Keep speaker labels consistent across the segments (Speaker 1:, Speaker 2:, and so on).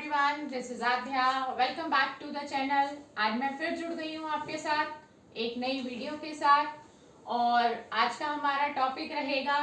Speaker 1: Everyone, this is Aadhya. Welcome back to the channel. आज मैं फिर जुड़ गई हूँ आपके साथ एक नई वीडियो के साथ। और आज का हमारा टॉपिक रहेगा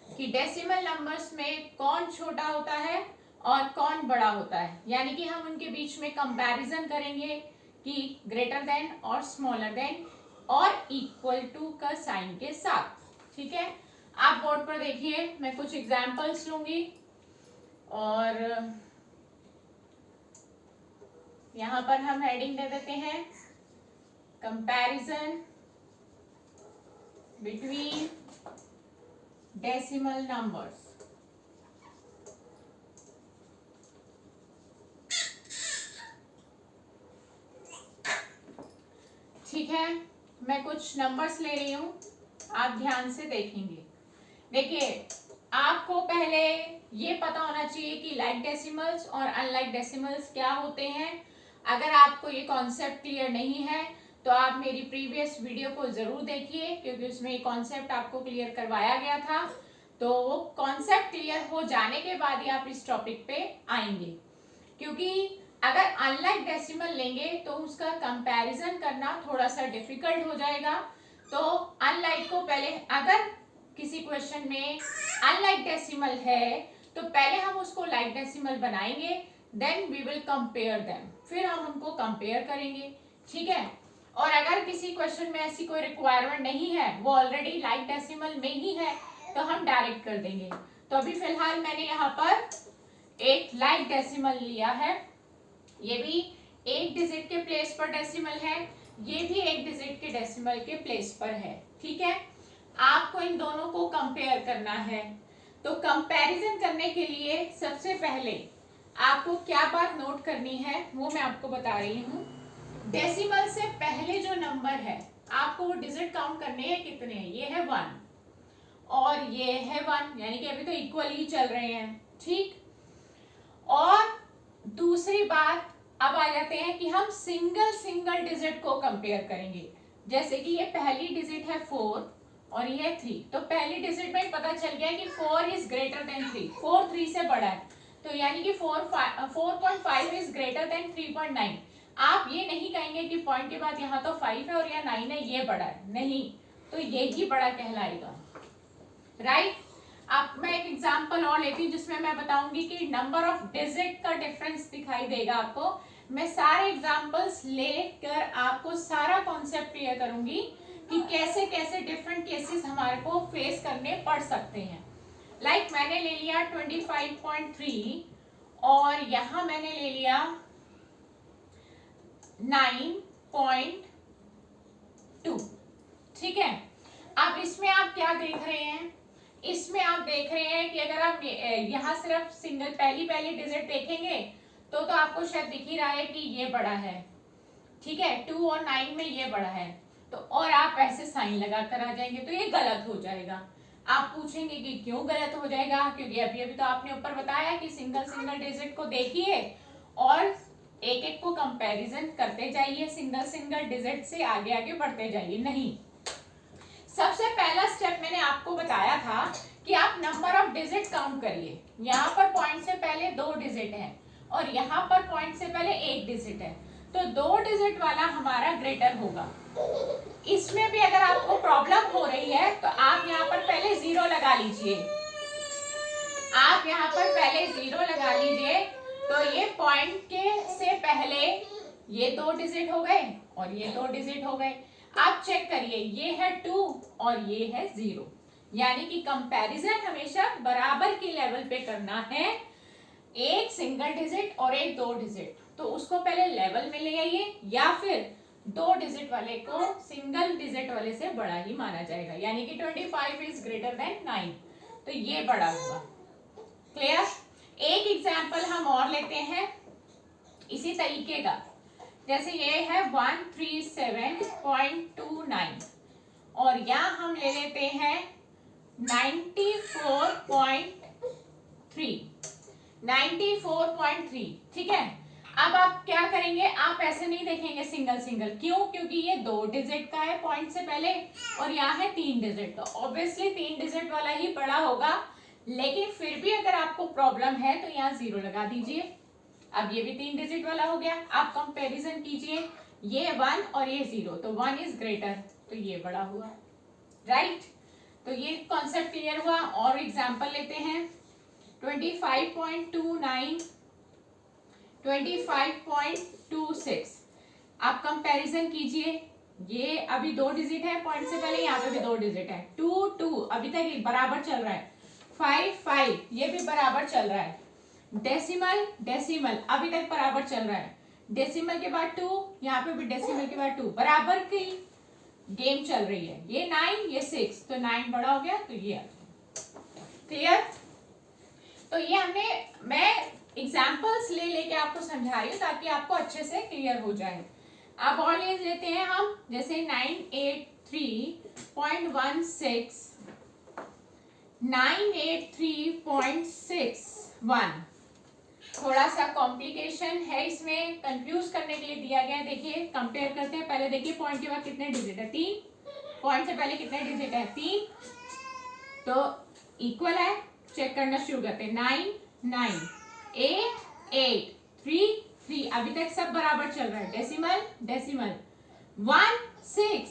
Speaker 1: कि डेसिमल नंबर्स में कौन छोटा होता है और कौन बड़ा होता है, यानी कि हम उनके बीच में कंपैरिजन करेंगे कि ग्रेटर देन और स्मॉलर देन और इक्वल टू का साइन के साथ। ठीक है, आप बोर्ड पर देखिए, मैं कुछ एग्जाम्पल्स लूंगी और यहां पर हम हेडिंग दे देते हैं कंपैरिजन बिटवीन डेसिमल नंबर्स। ठीक है, मैं कुछ नंबर्स ले रही हूं, आप ध्यान से देखेंगे। देखिए, आपको पहले ये पता होना चाहिए कि लाइक डेसिमल्स और अनलाइक डेसिमल्स क्या होते हैं। अगर आपको ये कॉन्सेप्ट क्लियर नहीं है तो आप मेरी प्रीवियस वीडियो को जरूर देखिए, क्योंकि उसमें ये कॉन्सेप्ट आपको क्लियर करवाया गया था। तो वो कॉन्सेप्ट क्लियर हो जाने के बाद ही आप इस टॉपिक पे आएंगे, क्योंकि अगर अनलाइक डेसिमल लेंगे तो उसका कंपैरिजन करना थोड़ा सा डिफिकल्ट हो जाएगा। तो अनलाइक को पहले, अगर किसी क्वेश्चन में अनलाइक डेसिमल है तो पहले हम उसको लाइक डेसिमल बनाएंगे, then we will compare them, फिर हम उनको कंपेयर करेंगे। ठीक है, और अगर किसी क्वेश्चन में ऐसी कोई रिक्वायरमेंट नहीं है, वो ऑलरेडी लाइक डेसिमल में ही है, तो हम डायरेक्ट कर देंगे। तो अभी फिलहाल मैंने यहाँ पर एक लाइक डेसिमल लिया है, ये भी एक डिजिट के प्लेस पर डेसिमल है, ये भी एक डिजिट के डेसिमल के प्लेस पर है। ठीक है, आपको इन दोनों को कंपेयर करना है। तो कंपैरिजन करने के लिए सबसे पहले आपको क्या बात नोट करनी है वो मैं आपको बता रही हूँ। डेसिमल से पहले जो नंबर है आपको वो डिजिट काउंट करने हैं, कितने हैं। ये है 1 और ये है 1, यानी कि अभी तो इक्वल ही चल रहे हैं। ठीक, और दूसरी बात, अब आ जाते हैं कि हम सिंगल डिजिट को कंपेयर करेंगे। जैसे कि ये पहली डिजिट है 4 और ये 3, तो पहली डिजिट में पता चल गया कि 4 इज ग्रेटर देन 3, 4 3 से बड़ा है, तो यानी कि 4.5 इज ग्रेटर देन 3.9। आप ये नहीं कहेंगे कि पॉइंट के बाद यहाँ तो 5 है और यहाँ 9 है, ये बड़ा है, नहीं, तो ये ही बड़ा कहलाएगा। राइट, अब मैं एक एग्जांपल और लेती हूँ जिसमें मैं बताऊंगी कि नंबर ऑफ डिजिट का डिफरेंस दिखाई देगा आपको। मैं सारे एग्जांपल्स लेकर आपको सारा कॉन्सेप्ट क्लियर करूंगी कि कैसे कैसे डिफरेंट केसेस हमारे को फेस करने पड़ सकते हैं। लाइक मैंने ले लिया 25.3 और यहां मैंने ले लिया 9.2। ठीक है, अब इसमें आप क्या देख रहे हैं, इसमें आप देख रहे हैं कि अगर आप यहाँ सिर्फ सिंगल पहली डिजिट देखेंगे तो आपको शायद दिख ही रहा है कि ये बड़ा है। ठीक है, 2 और 9 में ये बड़ा है, तो और आप ऐसे साइन लगा कर आ जाएंगे तो ये गलत हो जाएगा। आप पूछेंगे कि क्यों गलत हो जाएगा, क्योंकि अभी तो आपने ऊपर बताया कि सिंगल डिजिट को देखिए और एक एक को कंपैरिजन करते जाइए, सिंगल डिजिट से आगे आगे बढ़ते जाइए। नहीं, सबसे पहला स्टेप मैंने आपको बताया था कि आप नंबर ऑफ डिजिट काउंट करिए। यहाँ पर पॉइंट से पहले 2 डिजिट है और यहाँ पर पॉइंट से पहले 1 डिजिट है, तो 2 डिजिट वाला हमारा ग्रेटर होगा। इसमें भी अगर आपको प्रॉब्लम हो रही है तो आप यहाँ पर पहले 0 लगा लीजिए, आप यहाँ पर पहले 0 लगा लीजिए। तो ये पॉइंट के से पहले ये 2 डिजिट हो गए और ये 2 डिजिट हो गए। आप चेक करिए, ये है 2 और ये है 0, यानी कि कंपैरिजन हमेशा बराबर की लेवल पे करना है। एक सिंगल डिजिट और एक 2 डिजिट, तो उसको पहले लेवल में ले आइए, या फिर 2 डिजिट वाले को सिंगल डिजिट वाले से बड़ा ही माना जाएगा, यानी कि 25 इज ग्रेटर देन 9, तो ये बड़ा हुआ। क्लियर। एक एग्जाम्पल हम और लेते हैं इसी तरीके का, जैसे ये है 137.29 और यहाँ हम ले लेते हैं 94.3। ठीक है, अब आप क्या करेंगे, आप ऐसे नहीं देखेंगे सिंगल, क्यों, क्योंकि ये 2 डिजिट का है पॉइंट से पहले और यहाँ है 3 डिजिट, तो ऑब्वियसली 3 डिजिट वाला ही बड़ा होगा। लेकिन फिर भी अगर आपको प्रॉब्लम है तो यहाँ 0 लगा दीजिए। अब ये भी 3 डिजिट वाला हो गया। आप कंपैरिजन कीजिए, ये 1 और ये 0, तो 1 इज ग्रेटर, तो ये बड़ा हुआ, राइट। तो ये कॉन्सेप्ट क्लियर हुआ। और एग्जांपल लेते हैं 25.29, 25.26। आप कंपैरिजन कीजिए, ये अभी 2 डिजिट है पॉइंट से पहले, यहाँ पे भी 2 डिजिट है, 2 2 अभी तक बराबर चल रहा है, 5 5 ये भी बराबर चल रहा है, डेसिमल डेसिमल अभी तक बराबर चल रहा है, डेसिमल के बाद 2, यहाँ पे भी डेसिमल के बाद 2, बराबर की गेम चल रही है। ये 9 ये 6, तो 9 बड़ा हो गया, तो ये क्लियर। तो ये मैं एग्जाम्पल्स ले लेके आपको समझा रही हूँ ताकि आपको अच्छे से क्लियर हो जाए। अब और ले लेते हैं हम, जैसे 983.16, 983.61, थोड़ा सा कॉम्प्लिकेशन है इसमें, कंफ्यूज करने के लिए दिया गया है। देखिए कंपेयर करते हैं, पहले देखिए पॉइंट के बाद कितने डिजिट है, 3, पॉइंट से पहले कितने डिजिट है, 3, तो इक्वल है, चेक करना शुरू करते हैं, 9 9 8 8 3 3, अभी तक सब बराबर चल रहा है, डेसिमल डेसिमल, 1 6,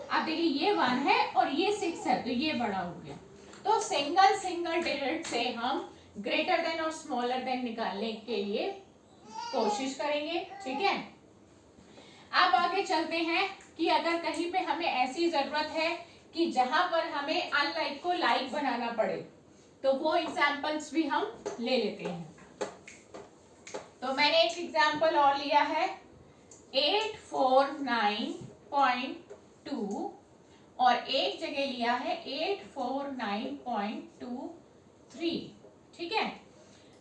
Speaker 1: अब देखिए ये 1 है और ये 6 है, तो ये बड़ा हो गया। तो सिंगल सिंगल डिजिट से हम ग्रेटर देन और स्मॉलर देन निकालने के लिए कोशिश करेंगे, ठीक है। अब आगे चलते हैं कि अगर कहीं पे हमें ऐसी जरूरत है कि जहां पर हमें अनलाइक को लाइक बनाना पड़े, तो वो एग्जांपल्स भी हम ले लेते हैं। तो मैंने एक एग्जांपल और लिया है 849.2 और एक जगह लिया है 849.23, ठीक है।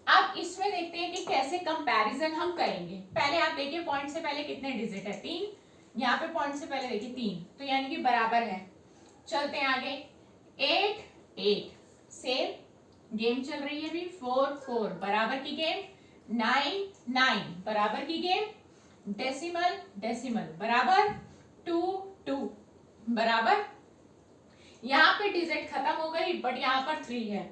Speaker 1: अब इसमें देखते हैं कि कैसे कंपैरिजन हम करेंगे। पहले आप देखिए पॉइंट से पहले कितने डिजिट है, 3, यहाँ पे पॉइंट से पहले देखिए 3, तो यानी कि बराबर है। चलते हैं आगे, 8 8 सेम गेम चल रही है अभी, 4 4 बराबर की गेम, 9 9 बराबर की गेम, डेसिमल डेसिमल बराबर, 2 2 बराबर। यहाँ पे डिजिट खत्म हो गई बट यहाँ पर 3 है,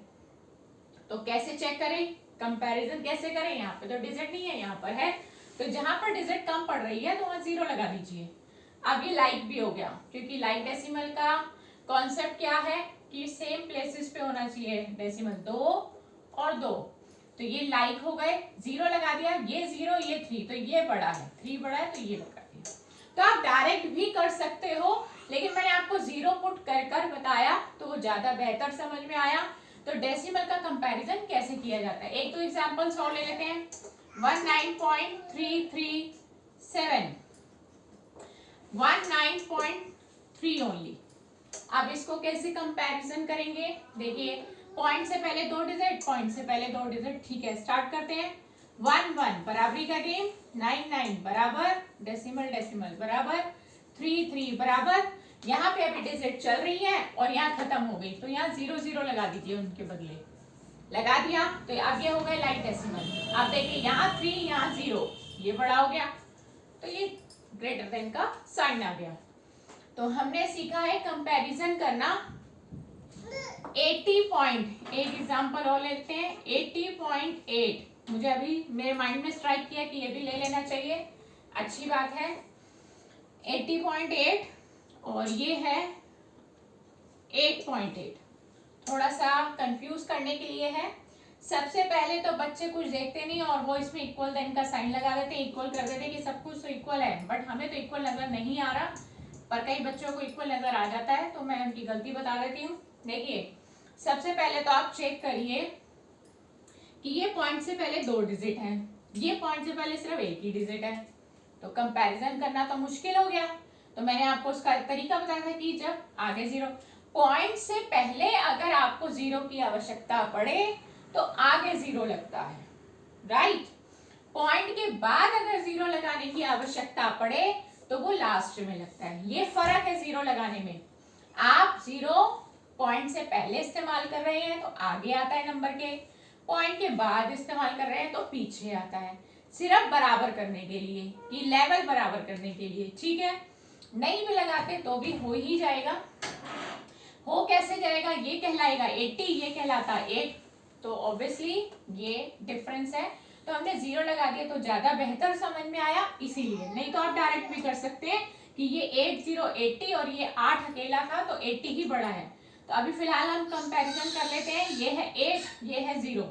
Speaker 1: तो कैसे चेक करें, कंपैरिजन कैसे करें, यहाँ पे तो डिजिट नहीं है, यहाँ पर है, तो जहां पर डिजिट कम पड़ रही है तो वहां 0 लगा दीजिए। अब ये लाइक भी हो गया, क्योंकि लाइक डेसिमल का कॉन्सेप्ट क्या है कि सेम प्लेसेस पे होना चाहिए, डेसिमल 2 और 2, तो ये लाइक हो गए, 0 लगा दिया, ये 0 ये 3, तो ये बड़ा है, 3 बड़ा है, तो ये लगा दिया। तो आप डायरेक्ट भी कर सकते हो, लेकिन मैंने आपको 0 पुट कर कर बताया तो वो ज्यादा बेहतर समझ में आया। तो डेसिमल का कंपैरिजन कैसे किया जाता है, एक तो एग्जांपल्स और ले लेते हैं, 19.337, 19.3 ओनली। अब इसको कैसे कंपैरिजन करेंगे, देखिए पॉइंट से पहले 2 डिजिट, पॉइंट से पहले 2 डिजिट, ठीक है, स्टार्ट करते हैं। 1 1 बराबरी का गेम, 9 9 बराबर, डेसिमल डेसिमल बराबर, 3 3 बराबर। यहाँ पे अभी डिजिट चल रही है और यहाँ खत्म हो गई, तो यहाँ 0 0 लगा दीजिए, उनके बदले लगा दिया, तो अब ये हो गए लाइक डेसिमल। अब देखिए यहाँ 3 यहाँ 0, ये बड़ा हो गया, तो ये ग्रेटर देन का साइन आ गया। तो हमने सीखा है कंपैरिजन करना 80 पॉइंट, एक एग्जांपल और लेते हैं 80.8, मुझे अभी मेरे माइंड में स्ट्राइक किया कि ये भी ले लेना चाहिए, अच्छी बात है। 80.8 और ये है 8.8, थोड़ा सा कंफ्यूज करने के लिए है। सबसे पहले तो बच्चे कुछ देखते नहीं और वो इसमें इक्वल देन का साइन लगा देते, इक्वल कर देते कि सब कुछ तो इक्वल है, बट हमें तो इक्वल नजर नहीं आ रहा, पर कई बच्चों को इक्वल नजर आ जाता है, तो मैं उनकी गलती बता देती हूँ। देखिए सबसे पहले तो आप चेक करिए कि ये पॉइंट से पहले 2 डिजिट हैं, ये पॉइंट से पहले सिर्फ एक ही डिजिट है, तो कंपैरिजन करना तो मुश्किल हो गया। तो मैंने आपको उसका तरीका बताया था कि जब आगे 0 पॉइंट से पहले अगर आपको 0 की आवश्यकता पड़े तो आगे 0 लगता है, राइट। पॉइंट के बाद अगर 0 लगाने की आवश्यकता पड़े तो वो लास्ट में लगता है, ये फर्क है 0 लगाने में। आप 0 पॉइंट से पहले इस्तेमाल कर रहे हैं तो आगे आता है नंबर के, पॉइंट के बाद इस्तेमाल कर रहे हैं तो पीछे आता है, सिर्फ बराबर करने के लिए कि लेवल बराबर करने के लिए, ठीक है। नहीं भी लगाते तो भी हो ही जाएगा। हो कैसे जाएगा, ये कहलाएगा 80, ये कहलाता 8, तो ऑब्वियसली ये डिफरेंस है। तो हमने 0 लगा दिया तो ज्यादा बेहतर समझ में आया इसीलिए, नहीं तो आप डायरेक्ट भी कर सकते हैं कि ये 8 0 80 और ये 8 अकेला था तो 80 ही बड़ा है। तो अभी फिलहाल हम कंपैरिजन कर लेते हैं, ये है 8, ये है 0,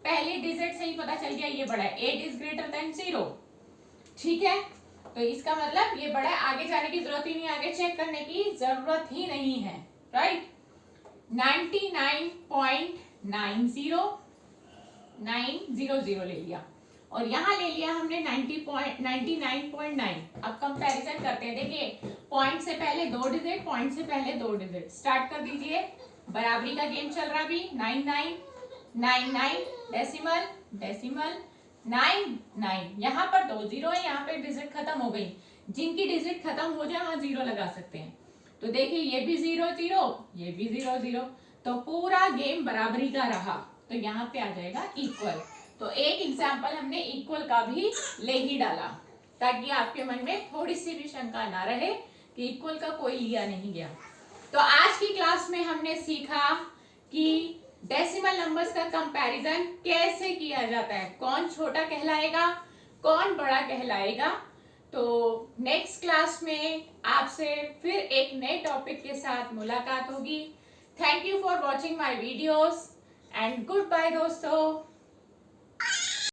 Speaker 1: पहली डिजिट से ही पता चल गया ये बड़ा है, 8 इज ग्रेटर देन 0, ठीक है। तो इसका मतलब ये बड़ा है, आगे जाने की जरूरत ही नहीं, आगे चेक करने की जरूरत ही नहीं है, राइट। 99.90 ले लिया और यहाँ ले लिया हमने 99.9। अब कंपैरिजन करते हैं, देखिए पॉइंट से पहले 2 डिजिट, पॉइंट से पहले 2 डिजिट, स्टार्ट कर दीजिए। बराबरी का गेम चल रहा भी, 99 डेसिमल डेसिमल 99, यहाँ पर 2 0 है, यहाँ पे डिजिट खत्म हो गई, जिनकी डिजिट खत्म हो जाए वहां 0 लगा सकते हैं। तो देखिए ये भी 0 0, ये भी 0 0, तो पूरा गेम बराबरी का रहा, तो यहाँ पे आ जाएगा इक्वल। तो एक एग्जाम्पल हमने इक्वल का भी ले ही डाला ताकि आपके मन में थोड़ी सी भी शंका ना रहे कि इक्वल का कोई लिया नहीं गया। तो आज की क्लास में हमने सीखा कि डेसिमल नंबर्स का कंपैरिजन कैसे किया जाता है, कौन छोटा कहलाएगा कौन बड़ा कहलाएगा। तो नेक्स्ट क्लास में आपसे फिर एक नए टॉपिक के साथ मुलाकात होगी। Thank you for watching my videos and goodbye दोस्तों।